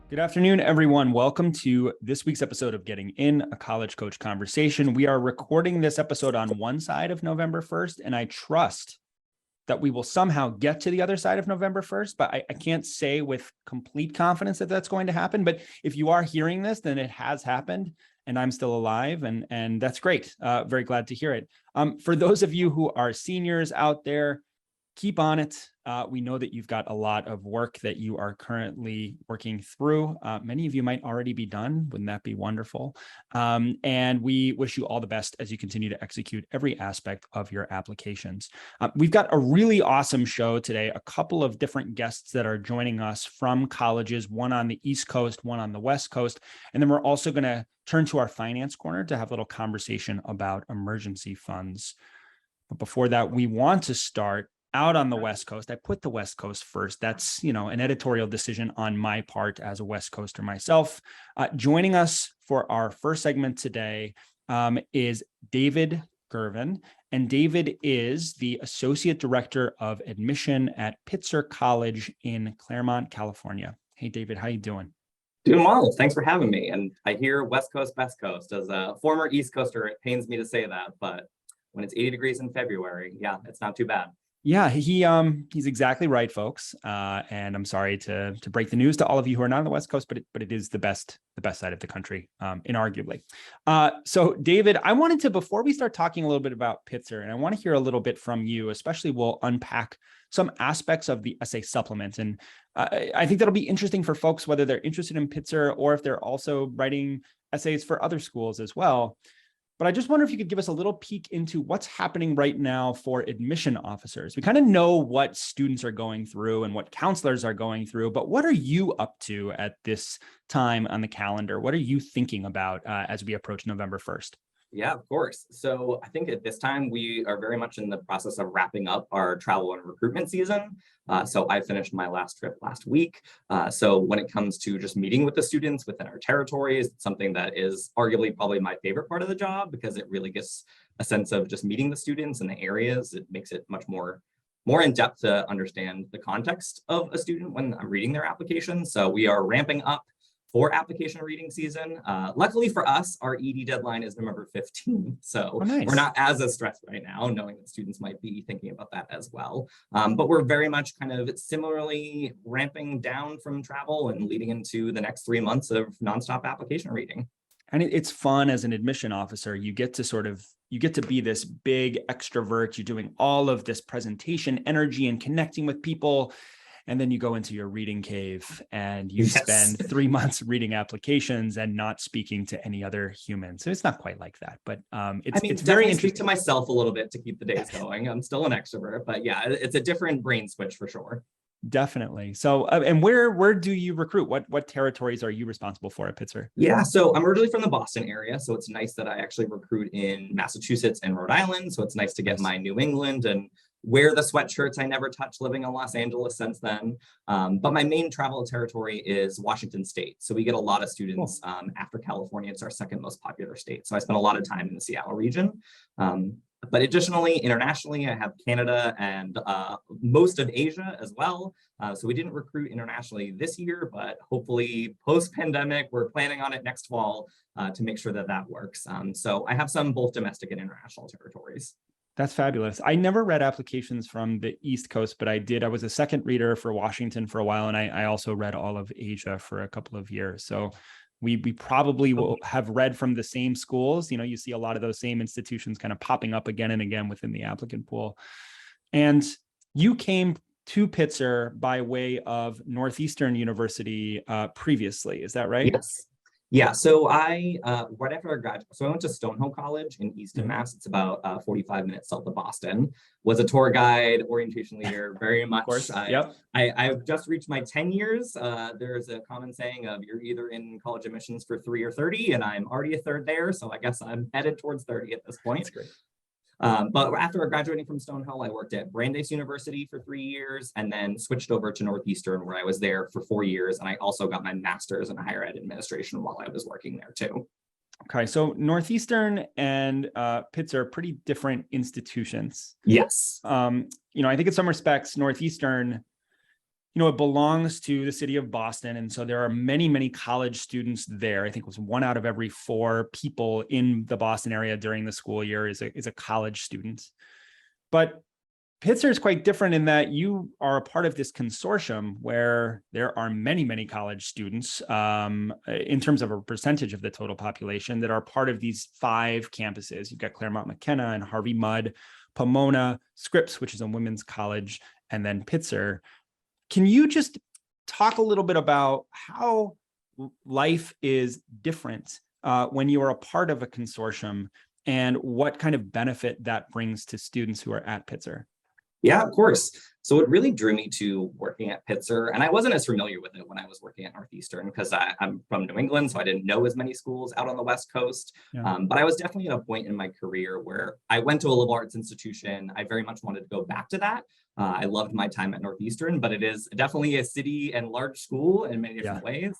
Good afternoon, everyone. Welcome to this week's episode of Getting In, a College Coach Conversation. We are recording this episode on one side of November 1st, and I trust that we will somehow get to the other side of November 1st, but I can't say with complete confidence that that's going to happen. But if you are hearing this, then it has happened, and I'm still alive, and that's great. Very glad to hear it. For those of you who are seniors out there, keep on it. We know that you've got a lot of work that you are currently working through. Many of you might already be done. Wouldn't that be wonderful? And we wish you all the best as you continue to execute every aspect of your applications. We've got a really awesome show today, a couple of different guests that are joining us from colleges, one on the East Coast, one on the West Coast. And then we're also going to turn to our finance corner to have a little conversation about emergency funds. But before that, we want to start out on the West Coast. I put the West Coast first. That's, an editorial decision on my part as a West Coaster myself. Joining us for our first segment today is David Girvan. And David is the Associate Director of Admission at Pitzer College in Claremont, California. Hey, David, how you doing? Doing well. Thanks for having me. And I hear West Coast, best coast. As a former East Coaster, it pains me to say that, but when it's 80 degrees in February, yeah, it's not too bad. Yeah, he's exactly right, folks. And I'm sorry to break the news to all of you who are not on the West Coast, but it is the best side of the country, inarguably. So David, I wanted to, before we start talking a little bit about Pitzer, and I want to hear a little bit from you, especially we'll unpack some aspects of the essay supplement. And I think that'll be interesting for folks, whether they're interested in Pitzer or if they're also writing essays for other schools as well. But I just wonder if you could give us a little peek into what's happening right now for admission officers. We kind of know what students are going through and what counselors are going through, but what are you up to at this time on the calendar? What are you thinking about as we approach November 1st? Yeah, of course. So I think at this time, we are very much in the process of wrapping up our travel and recruitment season. So I finished my last trip last week. So when it comes to just meeting with the students within our territories, it's something that is arguably probably my favorite part of the job because it really gives a sense of just meeting the students in the areas. It makes it much more in depth to understand the context of a student when I'm reading their application. So we are ramping up for application reading season. Luckily for us, our ED deadline is November 15th. So nice. We're not as stressed right now, knowing that students might be thinking about that as well. But we're very much kind of similarly ramping down from travel and leading into the next 3 months of nonstop application reading. And it's fun as an admission officer. You get to be this big extrovert. You're doing all of this presentation energy and connecting with people. And then you go into your reading cave and you spend 3 months reading applications and not speaking to any other human. So it's not quite like that, but it's very interesting. Speak to myself a little bit to keep the days going. I'm still an extrovert, but yeah, it's a different brain switch for sure. Definitely. So, and where do you recruit? What territories are you responsible for at Pitzer? Yeah, so I'm originally from the Boston area, so it's nice that I actually recruit in Massachusetts and Rhode Island. So it's nice to get my New England and wear the sweatshirts I never touched living in Los Angeles since then. But my main travel territory is Washington State. So we get a lot of students after California. It's our second most popular state. So I spend a lot of time in the Seattle region. But additionally, internationally, I have Canada and most of Asia as well. So we didn't recruit internationally this year, but hopefully post-pandemic, we're planning on it next fall to make sure that that works. So I have some both domestic and international territories. That's fabulous. I never read applications from the East Coast, but I did. I was a second reader for Washington for a while, and I also read all of Asia for a couple of years. So we probably will have read from the same schools. You see a lot of those same institutions kind of popping up again and again within the applicant pool. And you came to Pitzer by way of Northeastern University previously. Is that right? Yes. Yeah, so I, right after I graduated, so I went to Stonehill College in Easton, Mass. It's about 45 minutes south of Boston. Was a tour guide, orientation leader, very much. Of course, I've just reached my 10 years. There's a common saying of you're either in college admissions for 3 or 30, and I'm already a third there, so I guess I'm headed towards 30 at this point. That's great. But after graduating from Stonehill, I worked at Brandeis University for 3 years and then switched over to Northeastern, where I was there for 4 years. And I also got my master's in higher ed administration while I was working there too. Okay, so Northeastern and Pitzer are pretty different institutions. Yes. I think in some respects, Northeastern it belongs to the city of Boston. And so there are many, many college students there. I think it was 1 out of every 4 people in the Boston area during the school year is a college student. But Pitzer is quite different in that you are a part of this consortium where there are many, many college students in terms of a percentage of the total population that are part of these 5 campuses. You've got Claremont McKenna and Harvey Mudd, Pomona, Scripps, which is a women's college, and then Pitzer. Can you just talk a little bit about how life is different when you are a part of a consortium and what kind of benefit that brings to students who are at Pitzer? Yeah, of course. So what really drew me to working at Pitzer, and I wasn't as familiar with it when I was working at Northeastern because I'm from New England, so I didn't know as many schools out on the West Coast. Yeah. But I was definitely at a point in my career where I went to a liberal arts institution. I very much wanted to go back to that. I loved my time at Northeastern, but it is definitely a city and large school in many different ways.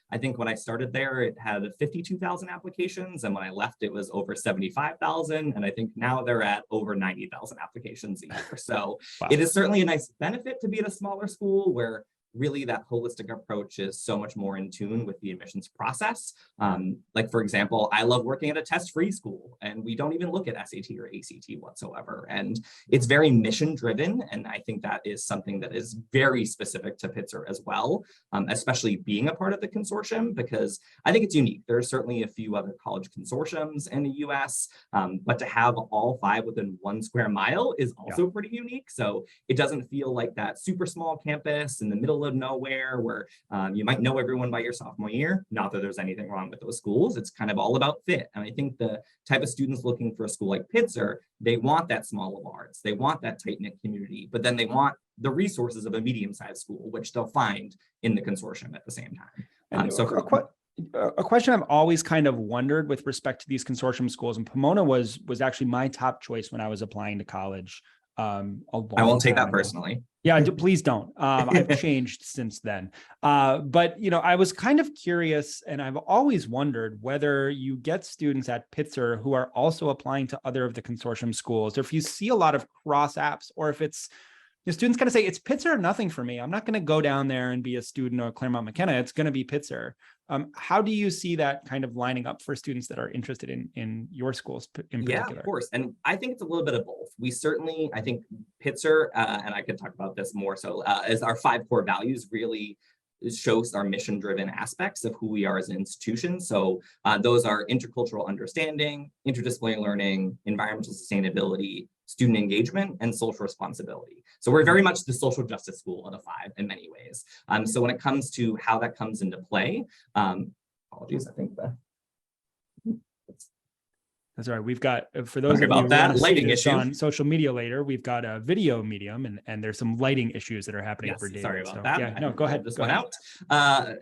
I think when I started there, it had 52,000 applications. And when I left, it was over 75,000. And I think now they're at over 90,000 applications a year. So Wow. It is certainly a nice benefit to be at a smaller school where really that holistic approach is so much more in tune with the admissions process. Like, for example, I love working at a test-free school and we don't even look at SAT or ACT whatsoever. And it's very mission driven. And I think that is something that is very specific to Pitzer as well, especially being a part of the consortium, because I think it's unique. There are certainly a few other college consortiums in the US, but to have all 5 within 1 square mile is also pretty unique. So it doesn't feel like that super small campus in the middle of nowhere where you might know everyone by your sophomore year. Not that there's anything wrong with those schools. It's kind of all about fit. And I think the type of students looking for a school like Pitzer, they want that small liberal arts. They want that tight-knit community, but then they want the resources of a medium-sized school, which they'll find in the consortium at the same time. A question I've always kind of wondered with respect to these consortium schools, and Pomona was actually my top choice when I was applying to college. I won't take that personally. Yeah, please don't. I've changed since then. But, I was kind of curious, and I've always wondered whether you get students at Pitzer who are also applying to other of the consortium schools, or if you see a lot of cross apps, or if it's the students kind of say, it's Pitzer or nothing for me. I'm not going to go down there and be a student of Claremont McKenna. It's going to be Pitzer. How do you see that kind of lining up for students that are interested in your schools in particular? Yeah, of course. And I think it's a little bit of both. We certainly, I think Pitzer, and I could talk about this more so, is our 5 core values really shows our mission-driven aspects of who we are as an institution. So those are intercultural understanding, interdisciplinary learning, environmental sustainability, student engagement, and social responsibility. So we're very much the social justice school of the 5 in many ways. So when it comes to how that comes into play, apologies, I think that's all right. We've got, for those of you about that lighting issue on social media later, we've got a video medium and there's some lighting issues that are happening for David. Sorry about that. Yeah, no, go ahead. This one out.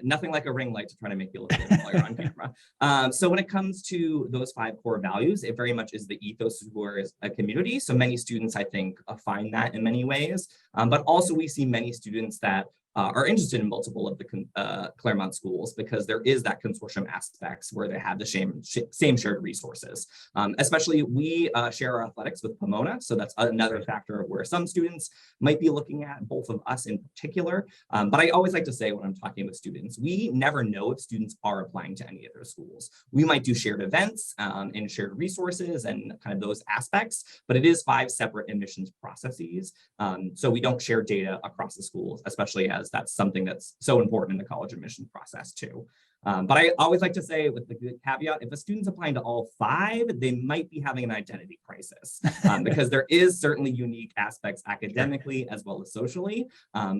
Nothing like a ring light to try to make you look a little taller on camera. So when it comes to those 5 core values, it very much is the ethos of who is a community. So many students, I think, find that in many ways. But also we see many students that are interested in multiple of the Claremont schools because there is that consortium aspects where they have the same shared resources. Especially we share our athletics with Pomona, so that's another factor of where some students might be looking at, both of us in particular. But I always like to say when I'm talking with students, we never know if students are applying to any of their schools. We might do shared events and shared resources and kind of those aspects, but it is 5 separate admissions processes. So we don't share data across the schools, especially as that's something that's so important in the college admission process too. But I always like to say with the caveat, if a student's applying to all 5, they might be having an identity crisis because there is certainly unique aspects academically as well as socially.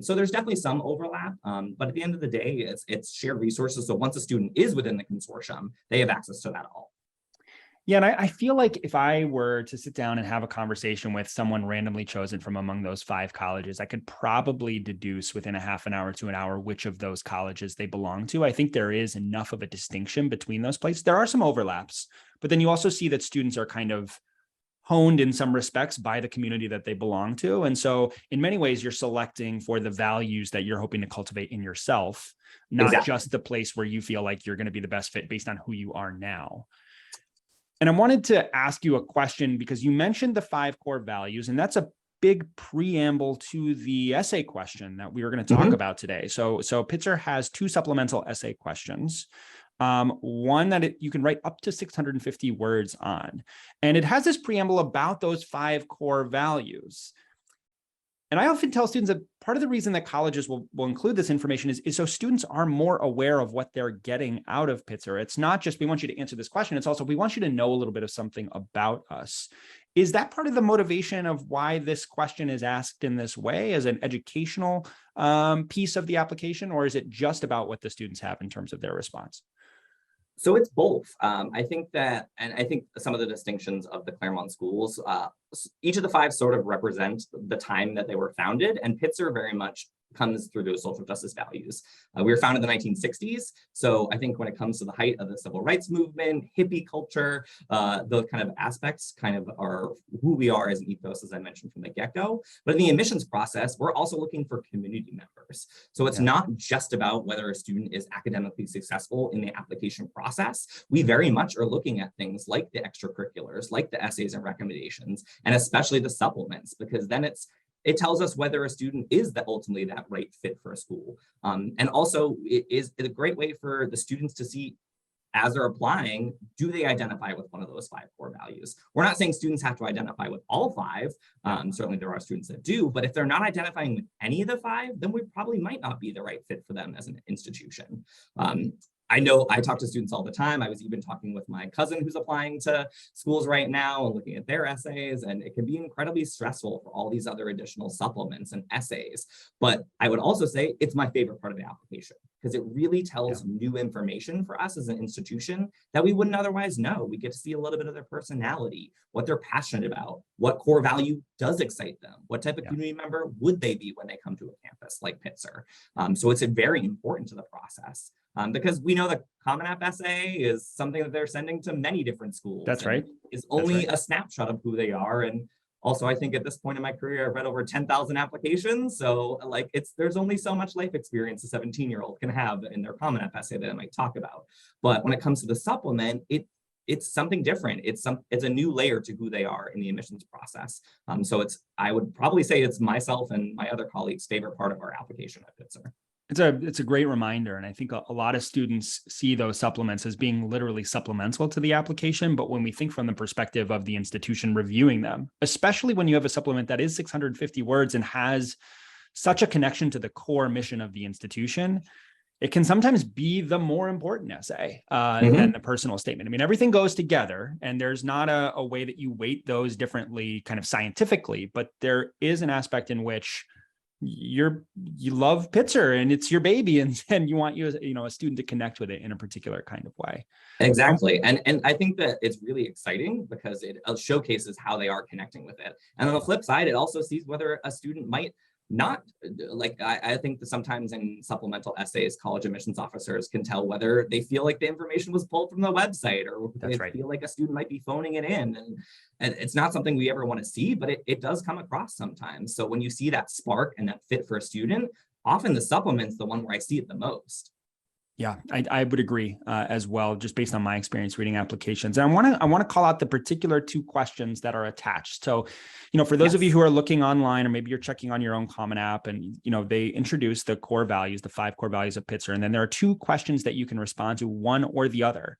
So there's definitely some overlap, but at the end of the day, it's shared resources. So once a student is within the consortium, they have access to that all. Yeah, and I feel like if I were to sit down and have a conversation with someone randomly chosen from among those 5 colleges, I could probably deduce within a half an hour to an hour which of those colleges they belong to. I think there is enough of a distinction between those places. There are some overlaps, but then you also see that students are kind of honed in some respects by the community that they belong to. And so in many ways, you're selecting for the values that you're hoping to cultivate in yourself, not just the place where you feel like you're going to be the best fit based on who you are now. And I wanted to ask you a question because you mentioned the 5 core values, and that's a big preamble to the essay question that we were going to talk about today. So Pitzer has 2 supplemental essay questions. One that you can write up to 650 words on. And it has this preamble about those 5 core values. And I often tell students that part of the reason that colleges will include this information is so students are more aware of what they're getting out of Pitzer. It's not just, we want you to answer this question. It's also, we want you to know a little bit of something about us. Is that part of the motivation of why this question is asked in this way as an educational piece of the application, or is it just about what the students have in terms of their response? So it's both. I think that, and I think some of the distinctions of the Claremont schools, each of the 5 sort of represent the time that they were founded, and Pitzer very much comes through those social justice values. We were founded in the 1960s. So I think when it comes to the height of the civil rights movement, hippie culture, those kind of aspects kind of are who we are as an ethos, as I mentioned from the get-go. But in the admissions process, we're also looking for community members. So it's not just about whether a student is academically successful in the application process. We very much are looking at things like the extracurriculars, like the essays and recommendations, and especially the supplements, because then it tells us whether a student is ultimately that right fit for a school. And also it is a great way for the students to see, as they're applying, do they identify with one of those 5 core values? We're not saying students have to identify with all 5. Certainly there are students that do, but if they're not identifying with any of the 5, then we probably might not be the right fit for them as an institution. I know I talk to students all the time. I was even talking with my cousin who's applying to schools right now and looking at their essays, and it can be incredibly stressful for all these other additional supplements and essays. But I would also say it's my favorite part of the application because it really tells new information for us as an institution that we wouldn't otherwise know. We get to see a little bit of their personality, what they're passionate about, what core value does excite them, what type of community member would they be when they come to a campus like Pitzer. So it's very important to the process. Because we know the Common App essay is something that they're sending to many different schools. That's right. Is only a snapshot of who they are. And also, I think at this point in my career, I've read over 10,000 applications. So like there's only so much life experience a 17-year-old can have in their Common App essay that I might talk about. But when it comes to the supplement, it's something different. It's a new layer to who they are in the admissions process. So I would probably say it's myself and my other colleagues' favorite part of our application at Pitzer. It's a great reminder. And I think a lot of students see those supplements as being literally supplemental to the application. But when we think from the perspective of the institution reviewing them, especially when you have a supplement that is 650 words and has such a connection to the core mission of the institution, it can sometimes be the more important essay than the personal statement. I mean, everything goes together and there's not a way that you weight those differently kind of scientifically, but there is an aspect in which you love Pitzer and it's your baby, and you want a student to connect with it in a particular kind of way. Exactly. And I think that it's really exciting because it showcases how they are connecting with it. And on the flip side, it also sees whether a student might not, like I think that sometimes in supplemental essays, college admissions officers can tell whether they feel like the information was pulled from the website or they feel like a student might be phoning it in. And it's not something we ever want to see, but it does come across sometimes. So when you see that spark and that fit for a student, often the supplement's the one where I see it the most. Yeah, I would agree as well, just based on my experience reading applications. And I want to call out the particular 2 questions that are attached. So, for those of you who are looking online, or maybe you're checking on your own Common App, and they introduce the core values, the 5 core values of Pitzer, and then there are 2 questions that you can respond to, one or the other.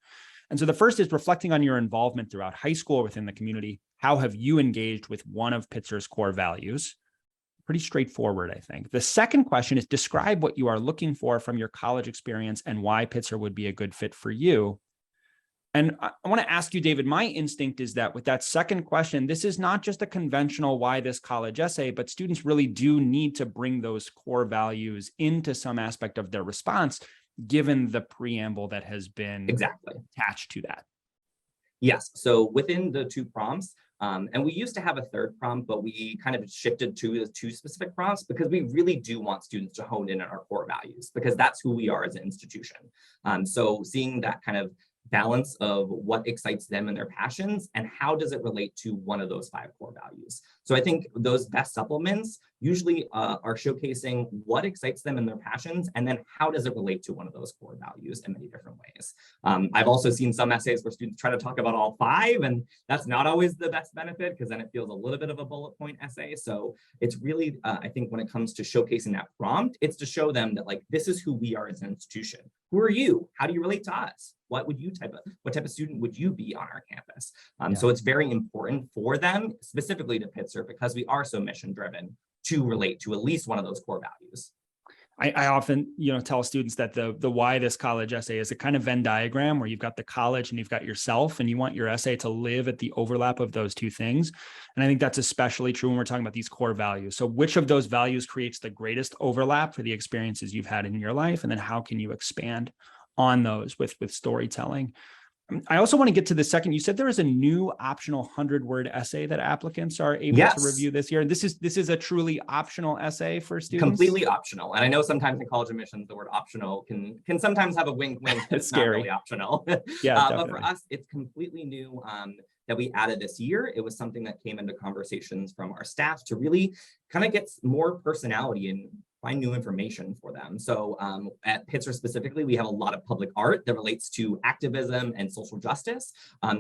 And so the first is reflecting on your involvement throughout high school within the community. How have you engaged with one of Pitzer's core values? Pretty straightforward, I think. The second question is describe what you are looking for from your college experience and why Pitzer would be a good fit for you. And I want to ask you, David, my instinct is that with that second question, this is not just a conventional why this college essay, but students really do need to bring those core values into some aspect of their response, given the preamble that has been attached to that. Yes. So within the 2 prompts, and we used to have a 3rd prompt, but we kind of shifted to the 2 specific prompts because we really do want students to hone in on our core values because that's who we are as an institution. So seeing that kind of balance of what excites them and their passions and how does it relate to one of those 5 core values. So I think those best supplements usually are showcasing what excites them in their passions, and then how does it relate to one of those core values in many different ways. I've also seen some essays where students try to talk about all five, and that's not always the best benefit because then it feels a little bit of a bullet point essay. So it's really, I think when it comes to showcasing that prompt, it's to show them that like, this is who we are as an institution. Who are you? How do you relate to us? What type of student would you be on our campus? So it's very important for them, specifically to Pitzer, because we are so mission driven, to relate to at least one of those core values. I often, tell students that the why this college essay is a kind of Venn diagram where you've got the college and you've got yourself, and you want your essay to live at the overlap of those two things. And I think that's especially true when we're talking about these core values. So which of those values creates the greatest overlap for the experiences you've had in your life? And then how can you expand on those with storytelling? I also want to get to the second. You said there is a new optional 100-word essay that applicants are able to review this year. This is a truly optional essay for students. Completely optional. And I know sometimes in college admissions, the word optional can sometimes have a wink. It's scary. Not really optional. Yeah, but for us, it's completely new that we added this year. It was something that came into conversations from our staff to really kind of get more personality and find new information for them. So at Pitzer specifically, we have a lot of public art that relates to activism and social justice.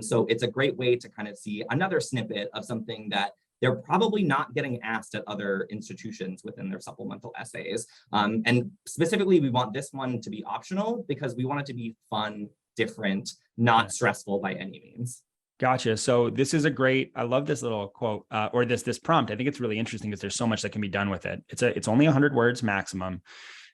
So it's a great way to kind of see another snippet of something that they're probably not getting asked at other institutions within their supplemental essays. And specifically, we want this one to be optional because we want it to be fun, different, not stressful by any means. Gotcha. So this is I love this little quote or this prompt. I think it's really interesting because there's so much that can be done with it. It's only 100 words maximum.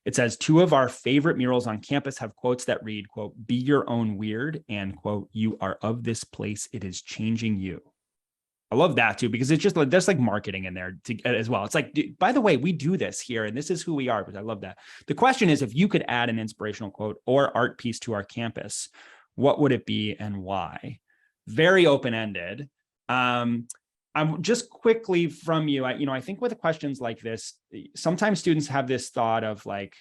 It says, 2 of our favorite murals on campus have quotes that read, quote, "Be your own weird," and quote, "You are of this place. It is changing you." I love that too, because it's just like, there's like marketing in there as well. It's like, by the way, we do this here and this is who we are, but I love that. The question is, if you could add an inspirational quote or art piece to our campus, what would it be and why? Very open-ended. I'm just quickly from you. I think with questions like this, sometimes students have this thought of like,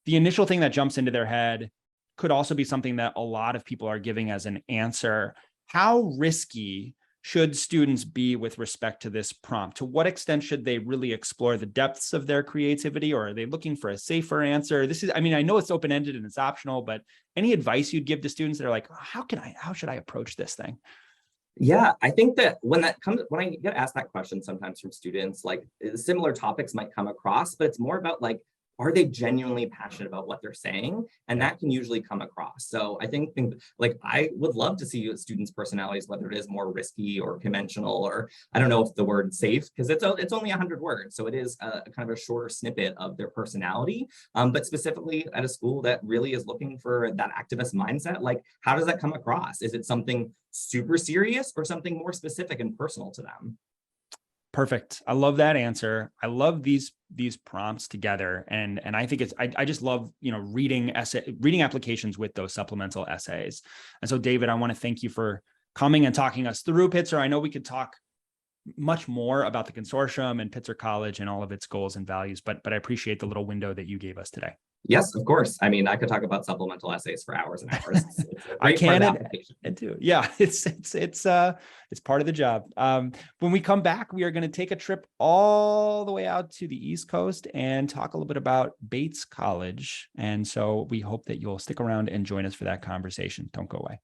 the initial thing that jumps into their head could also be something that a lot of people are giving as an answer. How risky should students be with respect to this prompt? To what extent should they really explore the depths of their creativity, or are they looking for a safer answer? I know it's open-ended and it's optional, but any advice you'd give to students that are like, how should I approach this thing? Yeah, I think that when I get asked that question sometimes from students, like similar topics might come across, but it's more about like, are they genuinely passionate about what they're saying? And that can usually come across. So I think like I would love to see students' personalities, whether it is more risky or conventional, or I don't know if the word safe, because it's only 100 words. So it is a kind of a shorter snippet of their personality. But specifically at a school that really is looking for that activist mindset, like how does that come across? Is it something super serious or something more specific and personal to them? Perfect. I love that answer. I love these prompts together. And I think I just love, reading applications with those supplemental essays. And so David, I want to thank you for coming and talking us through Pitzer. I know we could talk much more about the consortium and Pitzer College and all of its goals and values, but I appreciate the little window that you gave us today. Yes, of course. I mean, I could talk about supplemental essays for hours and hours. I can and do. Yeah, it's part of the job. When we come back, we are going to take a trip all the way out to the East Coast and talk a little bit about Bates College. And so we hope that you'll stick around and join us for that conversation. Don't go away.